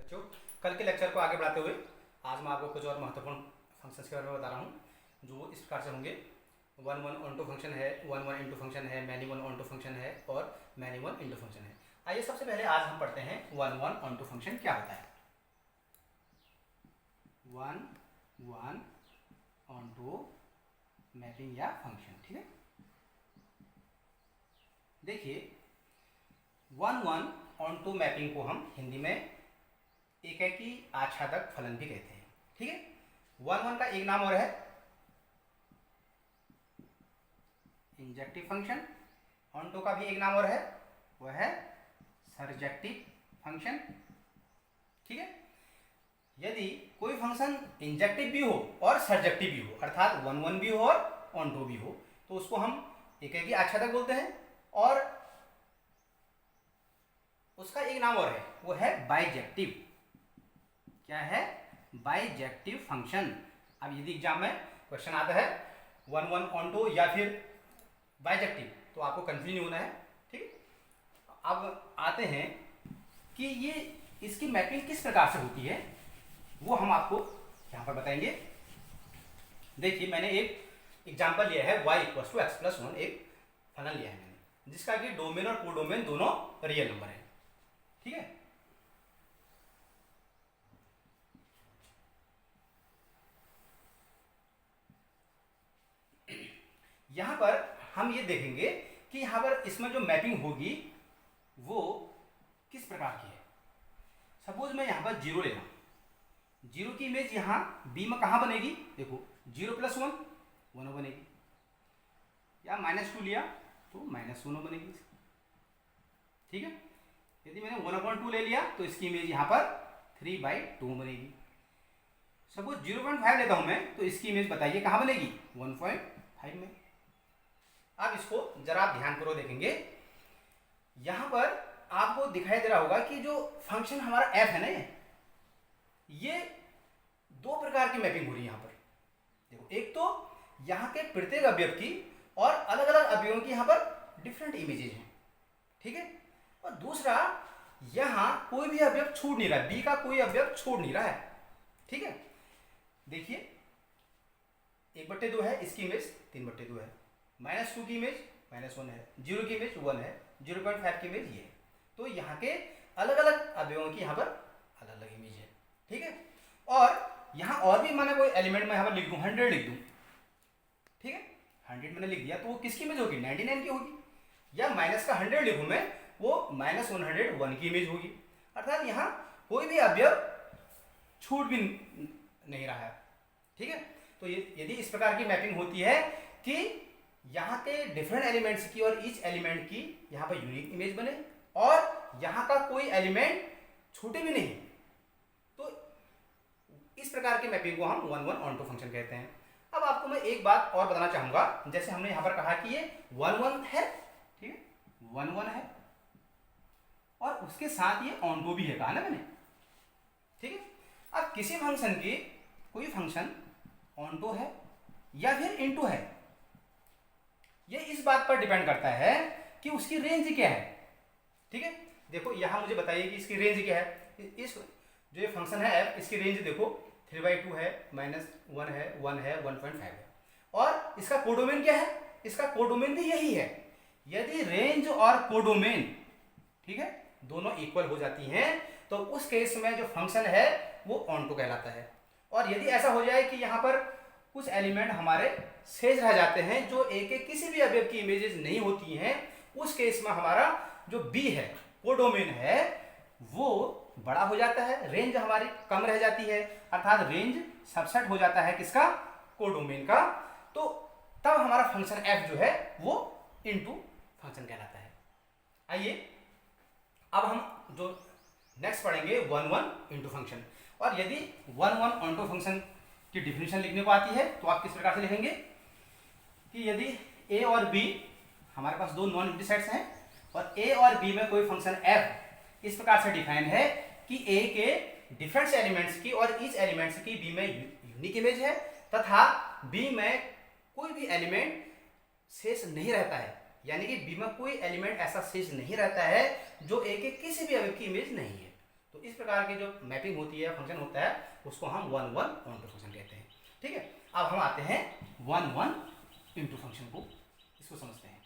बच्चों, कल के लेक्चर को आगे बढ़ाते हुए आज मैं आपको कुछ और महत्वपूर्ण फंक्शंस के बारे में बता रहा हूँ जो इस प्रकार से होंगे। One one onto function है, वन वन इंटू फंक्शन है, many one onto function है और मैनी वन इंटू फंक्शन है। आइए सबसे पहले आज हम पढ़ते हैं one one onto function क्या होता है। One one onto mapping या फंक्शन, ठीक है। देखिए, one one onto mapping को हम हिंदी में एकाकी आच्छादक फलन भी कहते हैं, ठीक है। वन वन का एक नाम और है इंजेक्टिव फंक्शन, ऑन टू का भी एक नाम और है, वह है सरजेक्टिव फंक्शन, ठीक है। यदि कोई फंक्शन इंजेक्टिव भी हो और सरजेक्टिव भी हो, अर्थात वन वन भी हो और ऑन टू भी हो, तो उसको हम एकाकी आच्छादक बोलते हैं। और उसका एक नाम और है, वो है बाइजेक्टिव। क्या है? Bijective function. अब यदि एग्जाम में क्वेश्चन आता है वन वन ऑन टू या फिर बाइजेक्टिव, तो आपको कंफ्यूज नहीं होना है, ठीक है। अब आते हैं कि ये इसकी मैपिंग किस प्रकार से होती है, वो हम आपको यहाँ पर बताएंगे। देखिए, मैंने एक एग्जाम्पल लिया है y equal to x plus one, एक फलन लिया है मैंने, जिसका कि डोमेन और कोडोमेन दोनों रियल नंबर है, ठीक है। यहां पर हम ये देखेंगे कि यहां पर इसमें जो मैपिंग होगी वो किस प्रकार की है। सपोज मैं यहां पर जीरो ले रहा हूं, जीरो की इमेज यहां बी में कहां बनेगी? देखो, जीरो प्लस वन वन बनेगी, या माइनस टू लिया तो माइनस वन बनेगी, ठीक है। यदि मैंने 1/2 ले लिया तो इसकी इमेज यहाँ पर 3/2 बनेगी। सपोज 0.5 लेता हूँ मैं, तो इसकी इमेज बताइए कहाँ बनेगी? 1.5 में। अब इसको जरा आप ध्यान करो, देखेंगे यहाँ पर आपको दिखाई दे रहा होगा कि जो फंक्शन हमारा f है ना, ये दो प्रकार की मैपिंग हो रही है यहाँ पर। देखो, एक तो यहाँ के प्रत्येक अवयव की और अलग अलग अवयवों की यहाँ पर डिफरेंट इमेजेज हैं, ठीक है। और दूसरा, यहां कोई भी अवयव छूट नहीं रहा है, बी का कोई अवयव छोड़ नहीं रहा है, ठीक है। देखिए, 1/2 है, इसकी इमेज 3/2 है, -2 की इमेज -1 है, 0 की इमेज 1 है, 0.5 की इमेज ये है। तो यहाँ के अलग अलग अवयवों की यहाँ पर अलग अलग इमेज है, ठीक है। और यहाँ और भी मैंने कोई एलिमेंट में यहाँ पर लिख दूँ, 100 लिख दूँ, ठीक है। 100 मैंने लिख दिया तो वो किसकी इमेज होगी? 99 की होगी। या माइनस का 100 लिखूँ मैं, वो -101 की इमेज होगी। अर्थात यहाँ कोई भी अवयव छूट भी नहीं रहा है, ठीक है। तो यदि इस प्रकार की मैपिंग होती है कि यहाँ के डिफरेंट एलिमेंट्स की और ईच एलिमेंट की यहाँ पर यूनिक इमेज बने और यहाँ का कोई एलिमेंट छूटे भी नहीं, तो इस प्रकार की मैपिंग को हम one one onto function कहते हैं। अब आपको मैं एक बात और बताना चाहूंगा, जैसे हमने यहाँ पर कहा कि ये वन वन है, ठीक है, वन वन है और उसके साथ ये ऑन टू भी है, कहा ना मैंने, ठीक है। अब किसी फंक्शन की कोई फंक्शन ऑन टू है या फिर इन टू है, ये इस बात पर डिपेंड करता है कि उसकी रेंज क्या है, ठीक है। देखो, यहां मुझे बताइए कि इसकी रेंज क्या है। इस जो ये फंक्शन है f, इसकी रेंज देखो 3/2 है, -1 है, 1 है, 1.5 है। और इसका कोडोमेन क्या है? इसका कोडोमेन भी यही है। यदि रेंज और कोडोमेन, ठीक है, दोनों इक्वल हो जाती हैं, तो उस केस में जो फंक्शन है वो ऑन टू कहलाता है। और यदि ऐसा हो जाए कि यहाँ पर कुछ एलिमेंट हमारे शेष रह जाते हैं जो एक एक किसी भी अवयव की इमेजेस नहीं होती हैं, उस केस में हमारा जो बी है, कोडोमेन है, वो बड़ा हो जाता है, रेंज हमारी कम रह जाती है, अर्थात रेंज सबसेट हो जाता है किसका? कोडोमेन का। तो तब हमारा फंक्शन एफ जो है वो इनटू फंक्शन कहलाता है। आइए अब हम जो नेक्स्ट पढ़ेंगे वन वन इंटू फंक्शन। और यदि one one onto function की डिफिनेशन लिखने को आती है तो आप किस प्रकार से लिखेंगे कि यदि ए और बी हमारे पास दो नॉन एम्प्टी सेट्स हैं और ए और बी में कोई फंक्शन एफ इस प्रकार से डिफाइन है कि ए के डिफरेंट एलिमेंट्स की और ईच एलिमेंट्स की बी में यूनिक इमेज है तथा बी में कोई भी एलिमेंट शेष नहीं रहता है, यानी कि बी में कोई एलिमेंट ऐसा शेष नहीं रहता है जो ए के किसी भी अवयव की इमेज नहीं है, तो इस प्रकार की जो मैपिंग होती है, फंक्शन होता है, उसको हम 1 1 ऑनटू फंक्शन कहते हैं। ठीक है, अब हम आते हैं 1 1 इंटू फंक्शन को, इसको समझते हैं।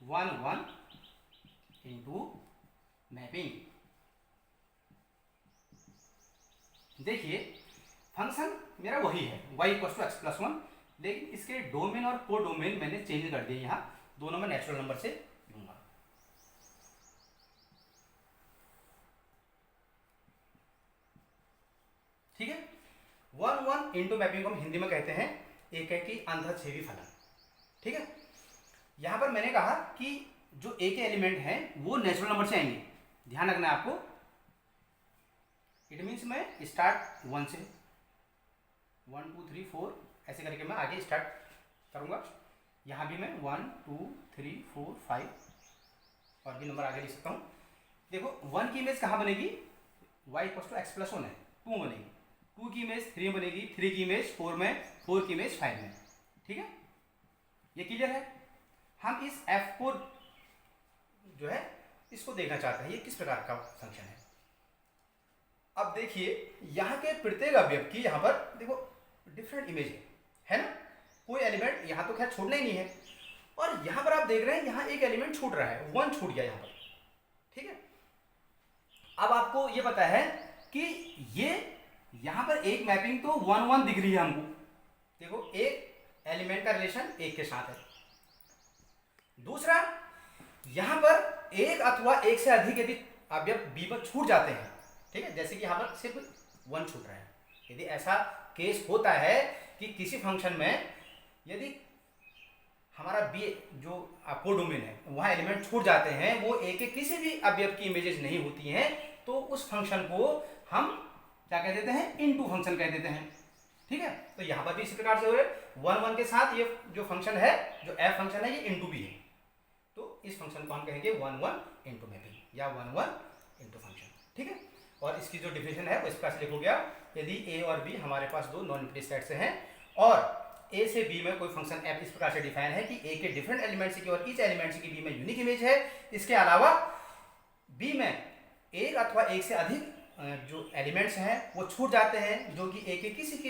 1 1 इंटू मैपिंग। देखिए फंक्शन मेरा वही है y equal to x plus 1, लेकिन इसके डोमेन और को डोमेन मैंने चेंज कर दिए, यहाँ दोनों में नेचुरल नंबर से लूंगा। ठीक है, 1 1 इंटू मैपिंग को हम हिंदी में कहते हैं एक है कि अंधछेदी फलन। ठीक है, यहां पर मैंने कहा कि जो ए के एलिमेंट हैं वो नेचुरल नंबर से आएंगे, ध्यान रखना है आपको। इट मीन्स मैं स्टार्ट 1 से 1 2 3 4 ऐसे करके मैं आगे स्टार्ट करूंगा। यहाँ भी मैं 1 2 3 4 5 और भी नंबर आगे लिख सकता हूँ। देखो 1 की इमेज कहाँ बनेगी, y equal to x plus 1 है, 2 बनेगी, 2 की इमेज 3 में बनेगी, 3 की इमेज 4 में, 4 की इमेज 5 में। ठीक है, ये क्लियर है। हम इस f को जो है इसको देखना चाहते हैं ये किस प्रकार का फंक्शन है। अब देखिए यहाँ के प्रत्येक अवयव की यहाँ पर देखो डिफरेंट इमेज है ना, कोई एलिमेंट यहाँ तो खैर छोड़ना ही नहीं है, और यहाँ पर आप देख रहे हैं यहाँ एक एलिमेंट छूट रहा है, 1 छूट गया यहाँ पर। ठीक है, अब आपको ये पता है कि ये यहाँ पर एक मैपिंग तो 1 1 दिख रही है हमको, देखो एक एलिमेंट का रिलेशन एक के साथ है। दूसरा यहाँ पर एक अथवा एक से अधिक यदि अवयव बी पर छूट जाते हैं, ठीक है, जैसे कि यहाँ पर सिर्फ 1 छूट रहा है, यदि ऐसा केस होता है कि किसी फंक्शन में यदि हमारा बी जो कोडोमेन है वहाँ एलिमेंट छूट जाते हैं, वो ए के किसी भी अवयव की इमेजेस नहीं होती हैं, तो उस फंक्शन को हम क्या कह देते हैं, इनटू फंक्शन कह देते हैं। ठीक है, तो यहाँ पर भी इसी प्रकार से हो रहे 1 1 के साथ ये जो फंक्शन है, जो एफ फंक्शन है, ये इनटू भी है, तो इस फंक्शन को हम कहेंगे 1 1 इंटू मैपिंग या 1 1 इंटू फंक्शन। ठीक है, और इसकी जो डिफिनेशन है वो इस प्रकार से लिखोगे, यदि ए और बी हमारे पास दो नॉन इनफिनिट सेट्स हैं और ए से बी में कोई फंक्शन एफ इस प्रकार से डिफाइन है कि ए के डिफरेंट एलिमेंट्स की और ईच एलिमेंट्स की बी में यूनिक इमेज है, इसके अलावा बी में एक अथवा एक से अधिक जो एलिमेंट्स हैं वो छूट जाते हैं जो कि ए के किसी के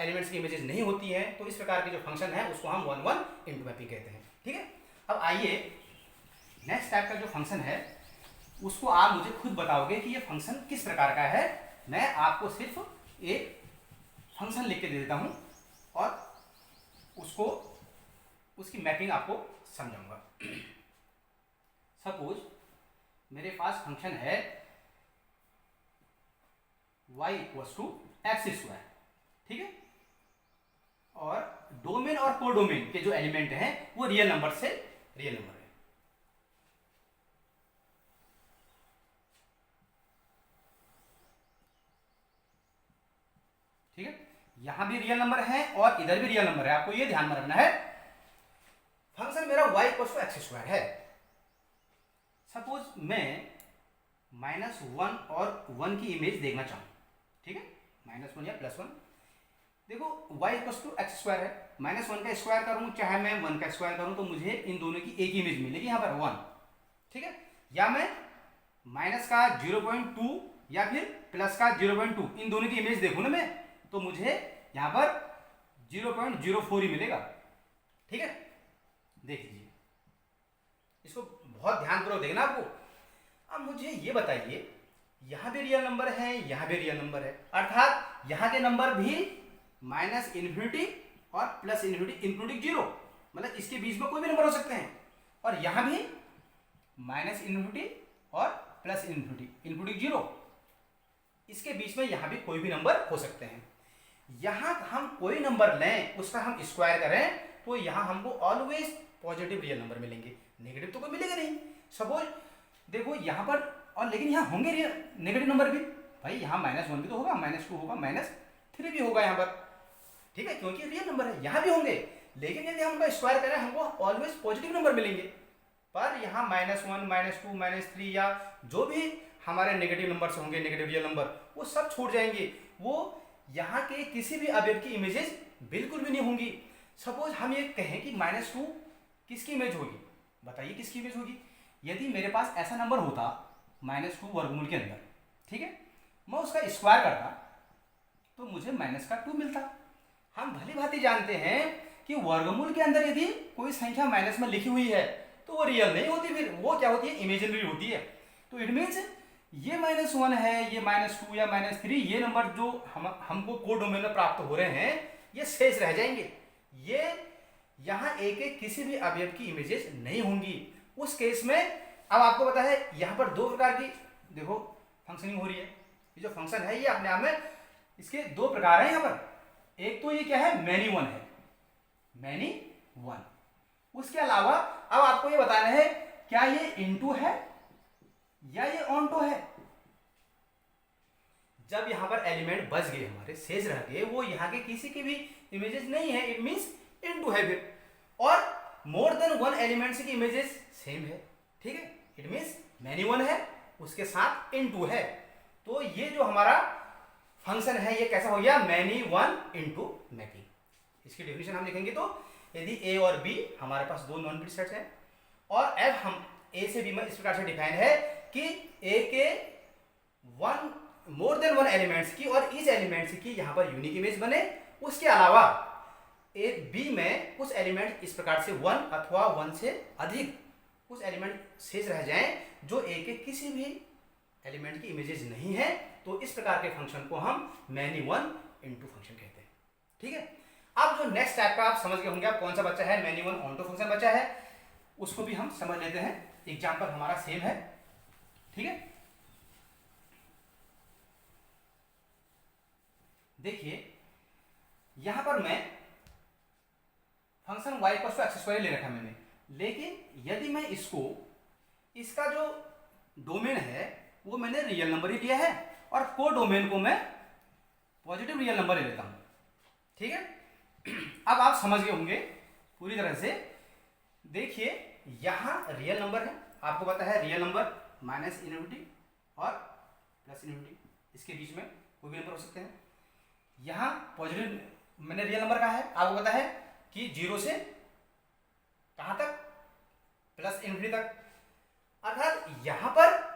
एलिमेंट्स की इमेजेस नहीं होती हैं, तो इस प्रकार के जो फंक्शन है उसको हम 1 1 इंटू मैपिंग कहते हैं। ठीक है, अब आइए नेक्स्ट टाइप का जो फंक्शन है उसको आप मुझे खुद बताओगे कि ये फंक्शन किस प्रकार का है। मैं आपको सिर्फ एक फंक्शन लिख के दे देता हूं और उसको उसकी मैपिंग आपको समझाऊंगा। सपोज मेरे पास फंक्शन है y equals to x square, ठीक है, और डोमेन और कोडोमेन के जो एलिमेंट हैं वो रियल नंबर से रियल नंबर है। ठीक है, यहां भी रियल नंबर है और इधर भी रियल नंबर है, आपको ये ध्यान में रखना है। फंक्शन मेरा y equal to x square है। सपोज मैं -1 और 1 की इमेज देखना चाहूं, ठीक है, -1 या +1। देखो y equal to x square है, -1 का स्क्वायर करूं चाहे मैं 1 का स्क्वायर करूं तो मुझे इन दोनों की एक इमेज मिलेगी यहां पर 1। ठीक है, या मैं माइनस का 0.2 या फिर प्लस का 0.2 इन दोनों की इमेज देखूं ना मैं, तो मुझे यहाँ पर 0.04 ही मिलेगा। ठीक है, देख लीजिए, इसको बहुत ध्यानपूर्वक देखना आपको। अब मुझे ये बताइए, यहाँ भी रियल नंबर है, यहाँ भी रियल नंबर है, अर्थात यहाँ के नंबर भी -∞ और +∞ इंक्लूडिंग 0, मतलब इसके बीच में कोई भी नंबर हो सकते हैं, और यहाँ भी -∞ और +∞ इंक्लूडिंग 0, इसके बीच में यहाँ भी कोई भी नंबर हो सकते हैं। यहाँ हम कोई नंबर लें उसका हम स्क्वायर करें तो यहाँ हमको ऑलवेज पॉजिटिव रियल नंबर मिलेंगे, नेगेटिव तो कोई मिलेगा नहीं। सपोज देखो यहाँ पर, और लेकिन यहाँ होंगे रियल नेगेटिव नंबर भी, भाई यहाँ -1 भी तो होगा, -2 होगा, -3 भी होगा यहाँ पर, ठीक है, क्योंकि रियल नंबर है, यहाँ भी होंगे, लेकिन यदि हम उनका स्क्वायर करें हमको ऑलवेज पॉजिटिव नंबर मिलेंगे। पर यहाँ -1 -2 -3 या जो भी हमारे नेगेटिव नंबर से होंगे, नेगेटिव रियल नंबर, वो सब छूट जाएंगे, वो यहाँ के किसी भी अवयव की इमेजेस बिल्कुल भी नहीं होंगी। सपोज हम ये कहें कि -2 किसकी इमेज होगी, बताइए किसकी इमेज होगी, यदि मेरे पास ऐसा नंबर होता -2 वर्गमूल के अंदर, ठीक है, मैं उसका स्क्वायर करता तो मुझे -2 मिलता। हम भली भांति जानते हैं कि वर्गमूल के अंदर यदि कोई संख्या माइनस में लिखी हुई है तो वो रियल नहीं होती, फिर वो क्या होती है, इमेजिनरी होती है। तो इट मीन्स ये -1 है, ये -2 या -3, ये नंबर जो हमको कोड डोमेन में प्राप्त हो रहे हैं ये शेष रह जाएंगे। ये यहाँ एक एक किसी भी अवयव की इमेजेस नहीं होंगी। उस केस में अब आपको पता है यहाँ पर दो प्रकार की देखो फंक्शनिंग हो रही है। ये जो फंक्शन है ये अपने आप में इसके दो प्रकार हैं यहाँ पर। एक तो ये क्या है, मैनी वन है, मैनी वन। उसके अलावा अब आपको ये बताना है क्या ये इनटू है या ये ऑनटू है। जब यहां पर एलिमेंट बच गए हमारे, शेष रह गए, वो यहाँ के किसी की भी इमेजेस नहीं है, इट मींस इनटू है फिर। और मोर देन वन एलिमेंट्स की इमेजेस सेम है, ठीक है, इट मींस मैनी वन है उसके साथ इनटू है। तो ये जो हमारा फंक्शन है ये कैसा हो गया, मैनी वन इनटू मैपिंग। इसकी डेफिनेशन हम लिखेंगे तो यदि ए और बी हमारे पास दो नॉन प्रीडिक्ट सेट्स हैं और एफ हम ए से बी में इस प्रकार से डिफाइन है कि ए के one more than one elements की और इस एलिमेंट्स की यहाँ पर यूनिक इमेज बने। उसके अलावा ए बी में कुछ एलिमेंट इस प्रकार से वन अथवा वन से अधिक कुछ एलिमेंट शेष रह जाएं जो ए के किसी भी एलिमेंट की इमेजेस नहीं है। तो इस प्रकार के फंक्शन को हम मैनी वन इनटू फंक्शन कहते हैं, ठीक है। अब जो नेक्स्ट टाइप का आप समझ गए होंगे आप कौन सा बच्चा है, मैनी वन ऑनटू फंक्शन बच्चा है, उसको भी हम समझ लेते हैं। एग्जाम्पल हमारा सेम है, ठीक है। देखिए यहां पर मैं फंक्शन y = x² ले रखा मैंने, लेकिन यदि मैं इसका जो डोमेन है वो मैंने रियल नंबर ही लिया है और को डोमेन को मैं पॉजिटिव रियल नंबर ले लेता हूं, ठीक है। अब आप समझ गए होंगे पूरी तरह से। देखिए यहां रियल नंबर है, आपको पता है रियल नंबर माइनस इनफिनिटी और प्लस इनफिनिटी, इसके बीच में कोई भी नंबर हो सकते हैं। यहां पॉजिटिव मैंने रियल नंबर का है, आपको पता है कि 0 से कहां तक, प्लस इनफिनिटी तक। अर्थात यहां पर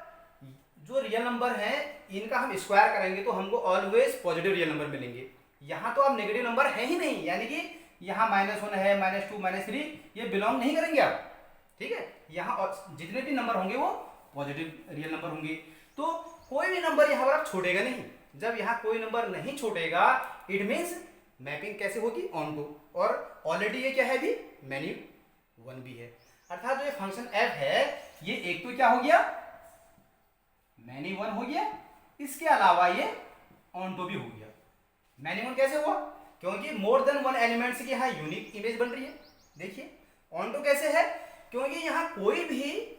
जो रियल नंबर है इनका हम स्क्वायर करेंगे तो हमको ऑलवेज पॉजिटिव रियल नंबर मिलेंगे। यहां तो अब नेगेटिव नंबर है ही नहीं, यानी कि यहां -1 है, -2, -3 ये बिलोंग नहीं करेंगे आप, ठीक है। यहां जितने भी नंबर होंगे वो पॉजिटिव रियल नंबर होंगे। तो कोई भी नंबर यहां पर आप छोड़ेगा नहीं। जब यहां कोई नंबर नहीं छोड़ेगा इट मीन्स मैपिंग कैसे होगी, ऑन टू। और ऑलरेडी ये क्या है भी, मैनी वन भी है। अर्थात जो ये फंक्शन f है ये एक तो क्या हो गया, मैनी वन हो गया, इसके अलावा ये ऑन टू भी हो गया। मैनी वन कैसे हुआ, क्योंकि मोर देन वन एलिमेंट्स की यहाँ यूनिक इमेज बन रही है। देखिए ऑन टू कैसे है, क्योंकि यहाँ कोई भी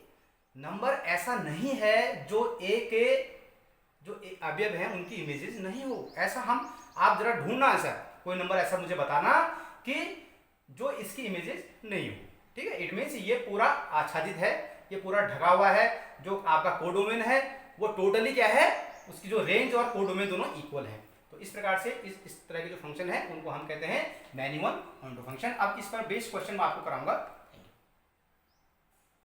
नंबर ऐसा नहीं है जो ए के जो अवयव हैं उनकी इमेजेस नहीं हो। ऐसा हम आप जरा ढूंढना, ऐसा कोई नंबर ऐसा मुझे बताना कि जो इसकी इमेजेस नहीं हो, ठीक है। इट मीन्स ये पूरा आच्छादित है, ये पूरा ढका हुआ है। जो आपका कोडोमेन है वो टोटली क्या है, उसकी जो रेंज और कोडोमेन दोनों इक्वल है। तो इस प्रकार से इस तरह के जो फंक्शन है उनको हम कहते हैं many one onto function. अब इस पर बेस्ड क्वेश्चन मैं आपको कराऊंगा